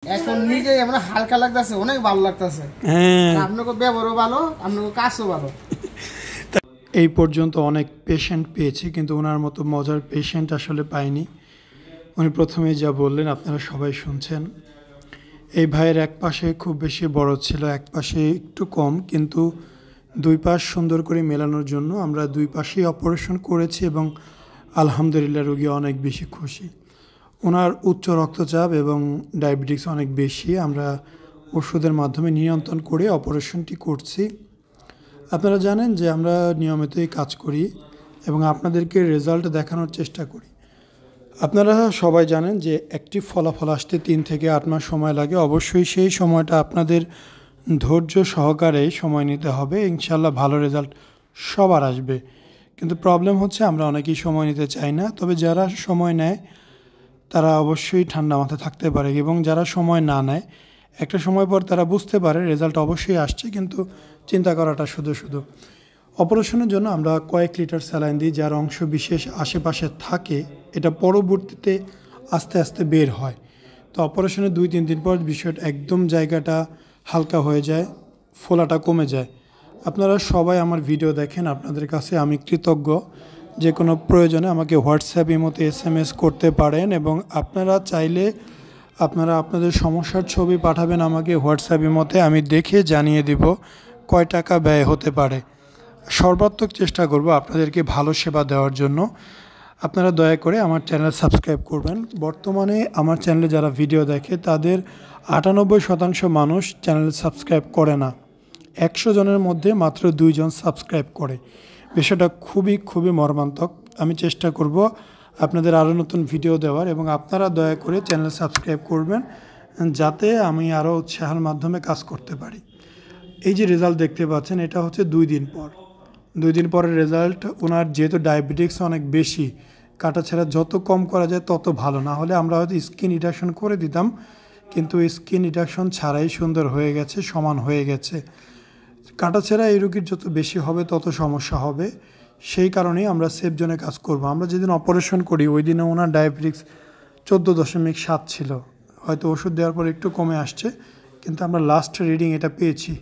এখন নিজেই আমরা হালকা লাগতেছে, অনেক ভালো লাগতেছে। আপনাকে ব্যবহারও ভালো, আপনাকে কাজও ভালো। এই পর্যন্ত অনেক পেশেন্ট পেয়েছি, কিন্তু ওনার মতো মজার পেশেন্ট আসলে পাইনি। উনি প্রথমেই যা বললেন আপনারা সবাই শুনছেন। এই ভাইয়ের এক পাশে খুব বেশি বড় ছিল, এক পাশে একটু কম, কিন্তু দুই পাশ সুন্দর করে মেলানোর জন্য আমরা দুই পাশেই অপারেশন করেছি এবং আলহামদুলিল্লাহ রোগী অনেক বেশি খুশি। ওনার উচ্চ রক্তচাপ এবং ডায়াবেটিস অনেক বেশি, আমরা ওষুধের মাধ্যমে নিয়ন্ত্রণ করে অপারেশনটি করছি। আপনারা জানেন যে আমরা নিয়মিতই কাজ করি এবং আপনাদেরকে রেজাল্ট দেখানোর চেষ্টা করি। আপনারা সবাই জানেন যে একটি ফলাফল আসতে 3 থেকে 8 মাস সময় লাগে। অবশ্যই সেই সময়টা আপনাদের ধৈর্য সহকারে সময় নিতে হবে। ইনশাল্লাহ ভালো রেজাল্ট সবার আসবে, কিন্তু প্রবলেম হচ্ছে আমরা অনেকেই সময় নিতে চাই না। তবে যারা সময় নেয় তারা অবশ্যই ঠান্ডা মাথায় থাকতে পারে, এবং যারা সময় না নেয় একটা সময় পর তারা বুঝতে পারে রেজাল্ট অবশ্যই আসছে, কিন্তু চিন্তা করাটা শুধু। অপারেশনের জন্য আমরা কয়েক লিটার স্যালাইন দিই, যার অংশ বিশেষ আশেপাশে থাকে, এটা পরবর্তীতে আস্তে আস্তে বের হয়। তো অপারেশনের 2-3 দিন পর বিষয়টা একদম জায়গাটা হালকা হয়ে যায়, ফোলাটা কমে যায়। আপনারা সবাই আমার ভিডিও দেখেন, আপনাদের কাছে আমি কৃতজ্ঞ। যে কোনো প্রয়োজনে আমাকে হোয়াটসঅ্যাপ ইমোতে SMS করতে পারেন, এবং আপনারা চাইলে আপনারা আপনাদের সমস্যার ছবি পাঠাবেন আমাকে হোয়াটসঅ্যাপ ইমোতে, আমি দেখে জানিয়ে দিব কয় টাকা ব্যয় হতে পারে। সর্বাত্মক চেষ্টা করব আপনাদেরকে ভালো সেবা দেওয়ার জন্য। আপনারা দয়া করে আমার চ্যানেল সাবস্ক্রাইব করবেন। বর্তমানে আমার চ্যানেলে যারা ভিডিও দেখে তাদের 98% মানুষ চ্যানেল সাবস্ক্রাইব করে না। 100 জনের মধ্যে মাত্র 2 জন সাবস্ক্রাইব করে। বিষয়টা খুবই মর্মান্তিক। আমি চেষ্টা করব আপনাদের আরও নতুন ভিডিও দেওয়ার, এবং আপনারা দয়া করে চ্যানেল সাবস্ক্রাইব করবেন যাতে আমি আরও উৎসাহের মাধ্যমে কাজ করতে পারি। এই যে রেজাল্ট দেখতে পাচ্ছেন, এটা হচ্ছে 2 দিন পর। 2 দিন পরের রেজাল্ট। ওনার যেহেতু ডায়াবেটিক্স অনেক বেশি, কাটাছেঁড়া যত কম করা যায় তত ভালো। না হলে আমরা হয়তো স্কিন রিডাকশন করে দিতাম, কিন্তু স্কিন রিডাকশন ছাড়াই সুন্দর হয়ে গেছে, সমান হয়ে গেছে। কাটাছেঁড়া এই রোগীর যত বেশি হবে তত সমস্যা হবে, সেই কারণেই আমরা সেফ জোনে কাজ করব। আমরা যেদিন অপারেশন করি ওই দিনে ওনার ডায়াবেটিক্স 14.7 ছিল, হয়তো ওষুধ দেওয়ার পর একটু কমে আসছে, কিন্তু আমরা লাস্ট রিডিং এটা পেয়েছি,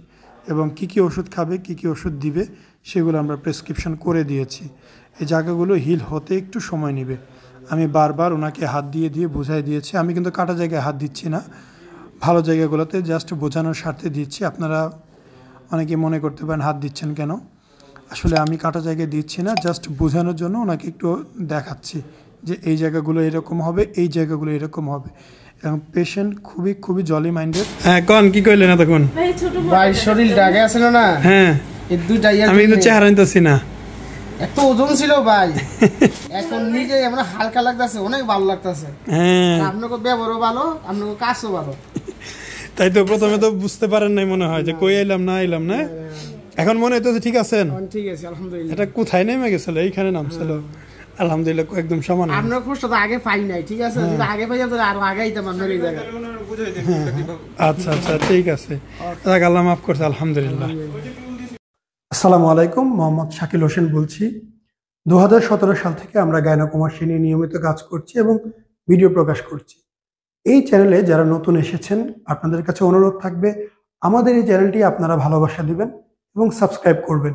এবং কী ওষুধ খাবে, কী ওষুধ দিবে সেগুলো আমরা প্রেসক্রিপশন করে দিয়েছি। এই জায়গাগুলো হিল হতে একটু সময় নেবে। আমি বারবার ওনাকে হাত দিয়ে বুঝাই দিয়েছি। আমি কিন্তু কাটা জায়গায় হাত দিচ্ছি না, ভালো জায়গাগুলোতে জাস্ট বোঝানোর স্বার্থে দিচ্ছি। আপনারা অনেকে মনে করতে পারেন হাত দিচ্ছেন কেন, আসলে আমি কাটা জায়গায় দিচ্ছি না, জাস্ট বোঝানোর জন্য ওনাকে একটু দেখাচ্ছি যে এই জায়গাগুলো এরকম হবে, এই জায়গাগুলো এরকম হবে। এবং পেশেন্ট খুবই জলি মাইন্ডেড। হ্যাঁ, কোন কি কইলে না তখন ভাই শরীর ডাগে আছে না? হ্যাঁ, এই দুইটা আমি কিন্তু চেহারা নিতেছি না, এত ওজন ছিল ভাই। এখন নিজেই আমরা হালকা লাগতেছে, অনেক ভালো লাগতেছে। হ্যাঁ, আপনাকে ব্যবহারও ভালো, আপনাকে কাজও ভালো। তাই তো প্রথমে তো বুঝতে পারেন নাই, মনে হয় যে কই এলাম না এখন মনে হইতেছে ঠিক আছেন? ঠিক আছে আলহামদুলিল্লাহ। এটা কোথায় নেমে গেছিল? এইখানে নামছিল। আলহামদুলিল্লাহ একদম সমান। আপনার কষ্ট তো আগে পাই নাই, ঠিক আছে? যদি আগে পাই তাহলে আরো আগে আইতাম আপনার এই জায়গায়। আচ্ছা ঠিক আছে, আল্লাহ মাফ করছে, আলহামদুলিল্লাহ। আসসালামু আলাইকুম, মোহাম্মদ শাকিল হোসেন বলছি। 2017 সাল থেকে আমরা গাইনোকমার্সি নিয়ে নিয়মিত কাজ করছি এবং ভিডিও প্রকাশ করছি। এই চ্যানেলে যারা নতুন এসেছেন আপনাদের কাছে অনুরোধ থাকবে আমাদের এই চ্যানেলটি আপনারা ভালোবাসা দিবেন এবং সাবস্ক্রাইব করবেন,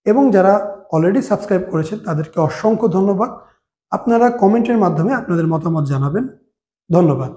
এবং যারা অলরেডি সাবস্ক্রাইব করেছেন তাদেরকে অসংখ্য ধন্যবাদ। আপনারা কমেন্টের মাধ্যমে আপনাদের মতামত জানাবেন। ধন্যবাদ।